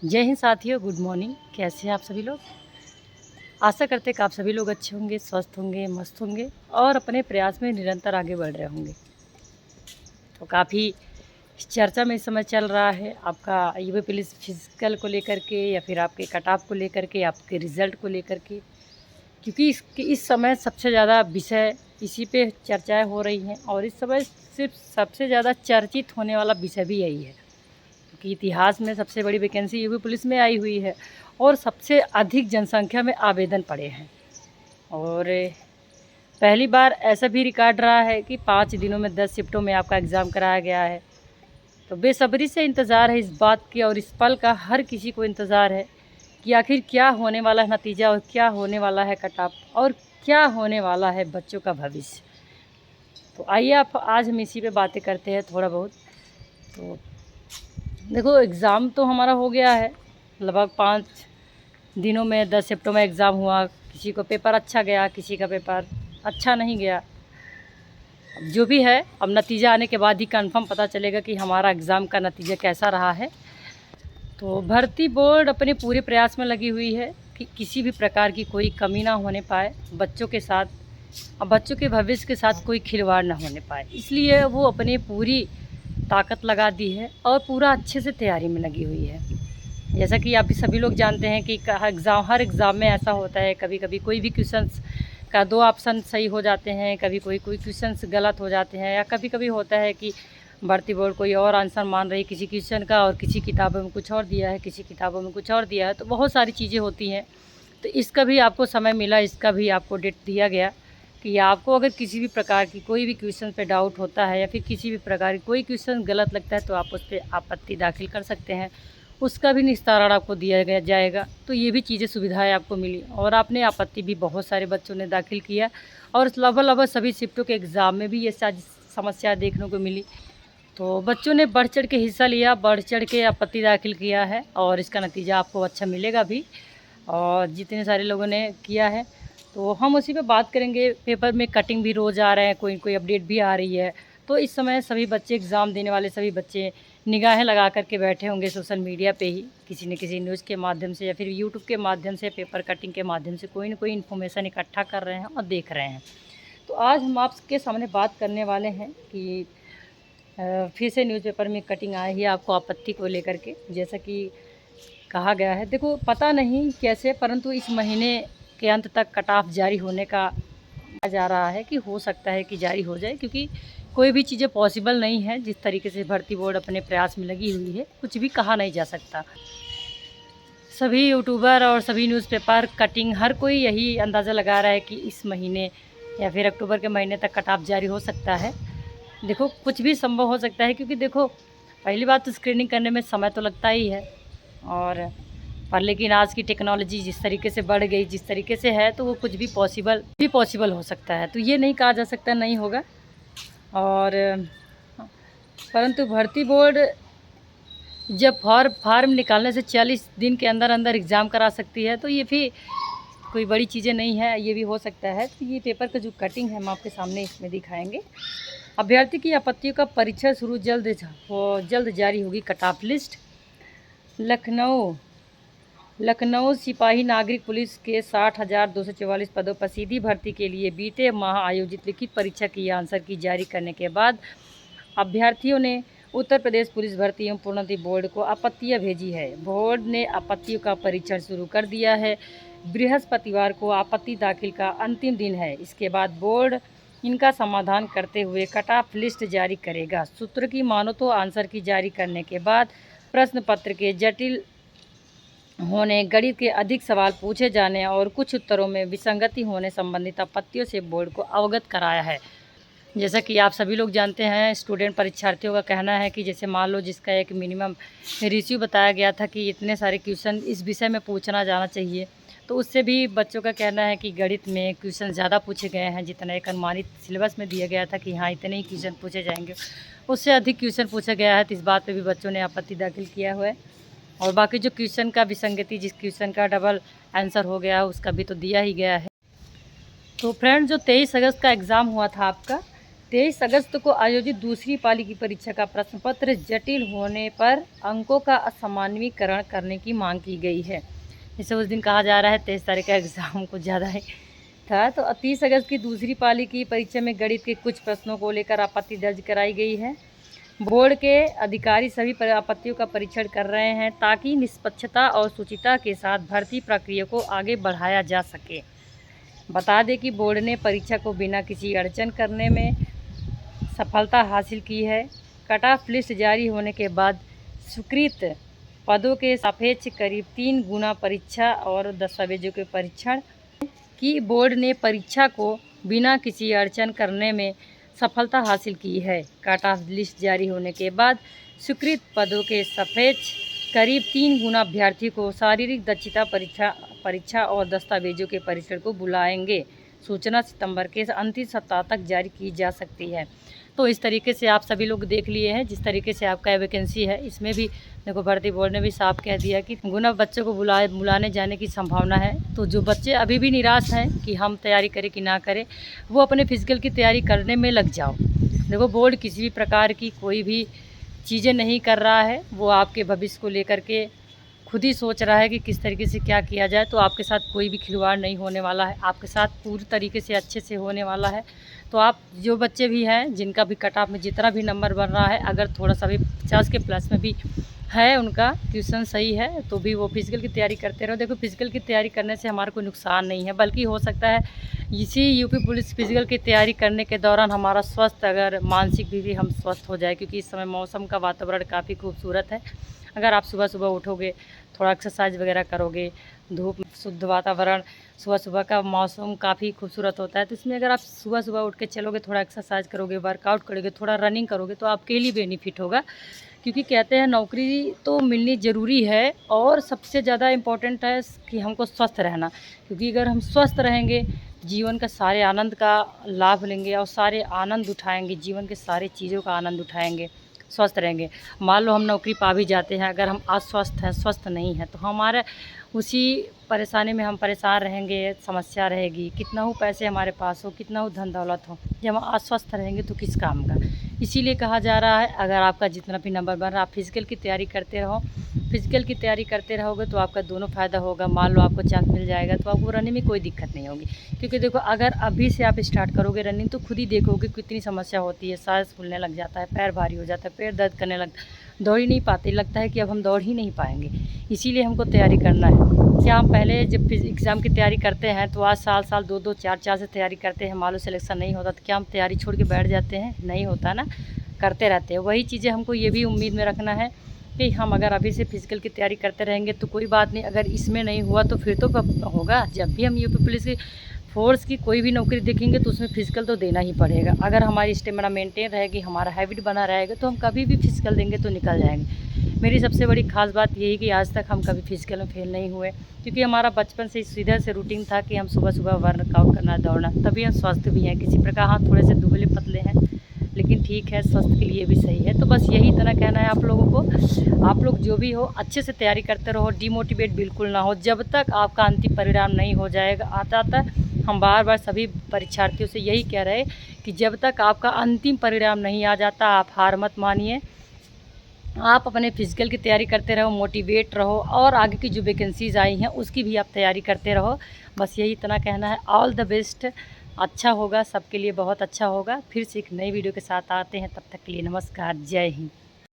जय हिंद साथियों, good morning. कैसे हैं आप सभी लोग? आशा करते हैं कि आप सभी लोग अच्छे होंगे, स्वस्थ होंगे, मस्त होंगे और अपने प्रयास में निरंतर आगे बढ़ रहे होंगे। तो काफ़ी चर्चा में इस समय चल रहा है आपका यूपी पुलिस फिजिकल को लेकर के या फिर आपके कट ऑफ को लेकर के, आपके रिज़ल्ट को लेकर के, क्योंकि इस समय सबसे ज़्यादा विषय इसी पे चर्चाएँ हो रही हैं और इस समय सिर्फ सबसे ज़्यादा चर्चित होने वाला विषय भी यही है, क्योंकि इतिहास में सबसे बड़ी वैकेंसी यूपी पुलिस में आई हुई है और सबसे अधिक जनसंख्या में आवेदन पड़े हैं। और पहली बार ऐसा भी रिकॉर्ड रहा है कि 5 दिनों में 10 शिफ्टों में आपका एग्ज़ाम कराया गया है। तो बेसब्री से इंतज़ार है इस बात की और इस पल का हर किसी को इंतज़ार है कि आखिर क्या होने वाला है नतीजा और क्या होने वाला है कट ऑफ और क्या होने वाला है बच्चों का भविष्य। तो आइए आप आज हम इसी पे बातें करते हैं थोड़ा बहुत। तो देखो, एग्ज़ाम तो हमारा हो गया है, लगभग 5 दिनों में 10 शिफ्टों में एग्ज़ाम हुआ। किसी को पेपर अच्छा गया, किसी का पेपर अच्छा नहीं गया। अब जो भी है, अब नतीजा आने के बाद ही कंफर्म पता चलेगा कि हमारा एग्ज़ाम का नतीजा कैसा रहा है। तो भर्ती बोर्ड अपने पूरे प्रयास में लगी हुई है कि किसी भी प्रकार की कोई कमी ना होने पाए बच्चों के साथ, और बच्चों के भविष्य के साथ कोई खिलवाड़ ना होने पाए, इसलिए वो अपनी पूरी ताकत लगा दी है और पूरा अच्छे से तैयारी में लगी हुई है। जैसा कि आप सभी लोग जानते हैं कि हर एग्ज़ाम में ऐसा होता है, कभी कभी कोई भी क्वेश्चंस का 2 ऑप्शन सही हो जाते हैं, कभी कोई क्वेश्चंस गलत हो जाते हैं, या कभी कभी होता है कि भर्ती बोर्ड कोई और आंसर मान रही है किसी क्वेश्चन का और किसी किताबों में कुछ और दिया है, किसी किताबों में कुछ और दिया है। तो बहुत सारी चीज़ें होती हैं। तो इसका भी आपको समय मिला, इसका भी आपको डेट दिया गया कि आपको अगर किसी भी प्रकार की कोई भी क्वेश्चन पे डाउट होता है या फिर किसी भी प्रकार की कोई क्वेश्चन गलत लगता है तो आप उस पर आपत्ति दाखिल कर सकते हैं, उसका भी निस्तारण आपको दिया गया जाएगा। तो ये भी चीज़ें सुविधाएं आपको मिली और आपने आपत्ति भी बहुत सारे बच्चों ने दाखिल किया और लगभग सभी शिफ्टों के एग्ज़ाम में भी ये सारी समस्या देखने को मिली। तो बच्चों ने बढ़ चढ़ के हिस्सा लिया, बढ़ चढ़ के आपत्ति दाखिल किया है और इसका नतीजा आपको अच्छा मिलेगा भी। और जितने सारे लोगों ने किया है तो हम उसी पे बात करेंगे। पेपर में कटिंग भी रोज़ आ रहे हैं, कोई कोई अपडेट भी आ रही है। तो इस समय सभी बच्चे, एग्ज़ाम देने वाले सभी बच्चे निगाहें लगा कर के बैठे होंगे सोशल मीडिया पे ही, किसी न किसी न्यूज़ के माध्यम से या फिर यूट्यूब के माध्यम से, पेपर कटिंग के माध्यम से कोई न कोई इन्फॉर्मेशन इकट्ठा कर रहे हैं और देख रहे हैं। तो आज हम आपके सामने बात करने वाले हैं कि फिर से न्यूज़पेपर में कटिंग आई है आपको आपत्ति को लेकर के। जैसा कि कहा गया है, देखो पता नहीं कैसे, परंतु इस महीने के अंत तक कट ऑफ जारी होने का जा रहा है कि हो सकता है कि जारी हो जाए, क्योंकि कोई भी चीज़ें पॉसिबल नहीं है। जिस तरीके से भर्ती बोर्ड अपने प्रयास में लगी हुई है, कुछ भी कहा नहीं जा सकता। सभी यूट्यूबर और सभी न्यूज़पेपर कटिंग, हर कोई यही अंदाज़ा लगा रहा है कि इस महीने या फिर अक्टूबर के महीने तक कट ऑफ जारी हो सकता है। देखो, कुछ भी संभव हो सकता है, क्योंकि देखो पहली बात तो स्क्रीनिंग करने में समय तो लगता ही है, और पर लेकिन आज की टेक्नोलॉजी जिस तरीके से बढ़ गई, जिस तरीके से है, तो वो कुछ भी पॉसिबल हो सकता है। तो ये नहीं कहा जा सकता नहीं होगा। और परंतु भर्ती बोर्ड जब फार्म निकालने से 40 दिन के अंदर अंदर एग्ज़ाम करा सकती है, तो ये भी कोई बड़ी चीज़ें नहीं है, ये भी हो सकता है। तो ये पेपर का जो कटिंग है हम आपके सामने इसमें दिखाएंगे। अभ्यर्थी की आपत्तियों का परीक्षा शुरू जल्द जारी होगी कट ऑफ लिस्ट। लखनऊ सिपाही नागरिक पुलिस के 60,244 पदों पर सीधी भर्ती के लिए बीते माह आयोजित लिखित परीक्षा की आंसर की जारी करने के बाद अभ्यर्थियों ने उत्तर प्रदेश पुलिस भर्ती एवं प्रोन्नति बोर्ड को आपत्तियां भेजी है। बोर्ड ने आपत्तियों का परीक्षण शुरू कर दिया है। बृहस्पतिवार को आपत्ति दाखिल का अंतिम दिन है। इसके बाद बोर्ड इनका समाधान करते हुए कट ऑफ लिस्ट जारी करेगा। सूत्र की मानो तो आंसर की जारी करने के बाद प्रश्न पत्र के जटिल होने, गणित के अधिक सवाल पूछे जाने और कुछ उत्तरों में विसंगति होने संबंधित आपत्तियों से बोर्ड को अवगत कराया है। जैसा कि आप सभी लोग जानते हैं, स्टूडेंट परीक्षार्थियों का कहना है कि जैसे मान लो जिसका एक मिनिमम रेशियो बताया गया था कि इतने सारे क्वेश्चन इस विषय में पूछना जाना चाहिए, तो उससे भी बच्चों का कहना है कि गणित में क्वेश्चन ज़्यादा पूछे गए हैं। जितना एक अनुमानित सिलेबस में दिया गया था कि हाँ इतने ही क्वेश्चन पूछे जाएंगे, उससे अधिक क्वेश्चन पूछा गया है। तो इस बात पर भी बच्चों ने आपत्ति दाखिल किया हुआ है। और बाकी जो क्वेश्चन का विसंगति, जिस क्वेश्चन का डबल आंसर हो गया है, उसका भी तो दिया ही गया है। तो फ्रेंड, जो 23 अगस्त का एग्ज़ाम हुआ था आपका, 23 अगस्त को आयोजित दूसरी पाली की परीक्षा का प्रश्न पत्र जटिल होने पर अंकों का असमान्वीकरण करने की मांग की गई है। जैसे उस दिन कहा जा रहा है 23 तारीख का एग्ज़ाम कुछ ज़्यादा ही था, तो 30 अगस्त की दूसरी पाली की परीक्षा में गणित के कुछ प्रश्नों को लेकर आपत्ति दर्ज कराई गई है। बोर्ड के अधिकारी सभी आपत्तियों का परीक्षण कर रहे हैं ताकि निष्पक्षता और शुचिता के साथ भर्ती प्रक्रिया को आगे बढ़ाया जा सके। बता दें कि बोर्ड ने परीक्षा को बिना किसी अड़चन करने में सफलता हासिल की है। कट ऑफ लिस्ट जारी होने के बाद स्वीकृत पदों के सापेक्ष करीब 3 गुना परीक्षा और दस्तावेजों के परीक्षण की बोर्ड ने परीक्षा को बिना किसी अड़चन करने में सफलता हासिल की है। कट ऑफ लिस्ट जारी होने के बाद स्वीकृत पदों के सापेक्ष करीब 3 गुना अभ्यर्थी को शारीरिक दक्षता परीक्षा और दस्तावेजों के परीक्षण को बुलाएंगे। सूचना सितंबर के अंतिम सप्ताह तक जारी की जा सकती है। तो इस तरीके से आप सभी लोग देख लिए हैं जिस तरीके से आपका वैकेंसी है, इसमें भी देखो भर्ती बोर्ड ने भी साफ कह दिया कि गुना बच्चों को बुलाने जाने की संभावना है। तो जो बच्चे अभी भी निराश हैं कि हम तैयारी करें कि ना करें, वो अपने फिजिकल की तैयारी करने में लग जाओ। देखो बोर्ड किसी भी प्रकार की कोई भी चीज़ें नहीं कर रहा है, वो आपके भविष्य को लेकर के खुद ही सोच रहा है कि किस तरीके से क्या किया जाए। तो आपके साथ कोई भी खिलवाड़ नहीं होने वाला है, आपके साथ पूरी तरीके से अच्छे से होने वाला है। तो आप जो बच्चे भी हैं जिनका भी कट ऑफ में जितना भी नंबर बन रहा है, अगर थोड़ा सा भी 50 के प्लस में भी है, उनका ट्यूशन सही है, तो भी वो फिजिकल की तैयारी करते रहो। देखो फिजिकल की तैयारी करने से हमारा कोई नुकसान नहीं है, बल्कि हो सकता है इसी यूपी पुलिस फिजिकल की तैयारी करने के दौरान हमारा स्वस्थ अगर मानसिक भी हम स्वस्थ हो जाए, क्योंकि इस समय मौसम का वातावरण काफ़ी खूबसूरत है। अगर आप सुबह सुबह उठोगे, थोड़ा एक्सरसाइज वगैरह करोगे, धूप शुद्ध वातावरण, सुबह सुबह का मौसम काफ़ी खूबसूरत होता है, तो इसमें अगर आप सुबह सुबह उठ के चलोगे, थोड़ा एक्सरसाइज करोगे, वर्कआउट करोगे, थोड़ा रनिंग करोगे, तो आपके लिए बेनिफिट होगा। क्योंकि कहते हैं नौकरी तो मिलनी ज़रूरी है, और सबसे ज़्यादा इम्पोर्टेंट है कि हमको स्वस्थ रहना। क्योंकि अगर हम स्वस्थ रहेंगे, जीवन का सारे आनंद का लाभ लेंगे और सारे आनंद उठाएंगे, जीवन के सारे चीज़ों का आनंद उठाएंगे, स्वस्थ रहेंगे। मान लो हम नौकरी पा भी जाते हैं, अगर हम अस्वस्थ हैं, स्वस्थ नहीं हैं, तो हमारे उसी परेशानी में हम परेशान रहेंगे, समस्या रहेगी। कितना हो पैसे हमारे पास हो, कितना हो धन दौलत हो, जब हम अस्वस्थ रहेंगे तो किस काम का। इसीलिए कहा जा रहा है अगर आपका जितना भी नंबर बन रहा है, आप फिजिकल की तैयारी करते रहो। फिजिकल की तैयारी करते रहोगे तो आपका दोनों फ़ायदा होगा। मान लो आपको चांस मिल जाएगा तो आपको रनिंग में कोई दिक्कत नहीं होगी। क्योंकि देखो अगर अभी से आप स्टार्ट करोगे रनिंग, तो खुद ही देखोगे कितनी समस्या होती है। सांस फूलने लग जाता है, पैर भारी हो जाता है, पैर दर्द करने लगता है, दौड़ ही नहीं पाते, लगता है कि अब हम दौड़ ही नहीं पाएंगे। इसीलिए हमको तैयारी करना है। क्या हम पहले जब एग्ज़ाम की तैयारी करते हैं तो आज साल 2-2 4-4 से तैयारी करते हैं, मान लो सिलेक्शन नहीं होता तो क्या हम तैयारी छोड़ के बैठ जाते हैं? नहीं होता ना, करते रहते हैं। वही चीज़ें हमको ये भी उम्मीद में रखना है कि हम अगर अभी से फिजिकल की तैयारी करते रहेंगे तो कोई बात नहीं, अगर इसमें नहीं हुआ तो फिर तो कब होगा। जब भी हम यूपी पुलिस की फोर्स की कोई भी नौकरी देखेंगे तो उसमें फिजिकल तो देना ही पड़ेगा। अगर हमारी स्टेमिना मेंटेन रहेगी, हमारा हैबिट बना रहेगा, तो हम कभी भी फिजिकल देंगे तो निकल जाएंगे। मेरी सबसे बड़ी खास बात यही कि आज तक हम कभी फिजिकल में फेल नहीं हुए, क्योंकि हमारा बचपन से सीधा से रूटीन था कि हम सुबह सुबह वर्कआउट करना, दौड़ना, तभी हम स्वस्थ भी हैं। किसी प्रकार हाँ थोड़े से दुबले पतले हैं, लेकिन ठीक है, स्वास्थ्य के लिए भी सही है। तो बस यही इतना कहना है आप लोगों को। आप लोग जो भी हो अच्छे से तैयारी करते रहो, डिमोटिवेट बिल्कुल ना हो। जब तक आपका अंतिम परिणाम नहीं हो जाएगा आता था, हम बार बार सभी परीक्षार्थियों से यही कह रहे कि जब तक आपका अंतिम परिणाम नहीं आ जाता, आप हार मत मानिए। आप अपने फिजिकल की तैयारी करते रहो, मोटिवेट रहो, और आगे की जो वैकेंसीज़ आई हैं उसकी भी आप तैयारी करते रहो। बस यही इतना कहना है। All the best. अच्छा होगा, सबके लिए बहुत अच्छा होगा। फिर से एक नई वीडियो के साथ आते हैं, तब तक के लिए नमस्कार, जय हिंद।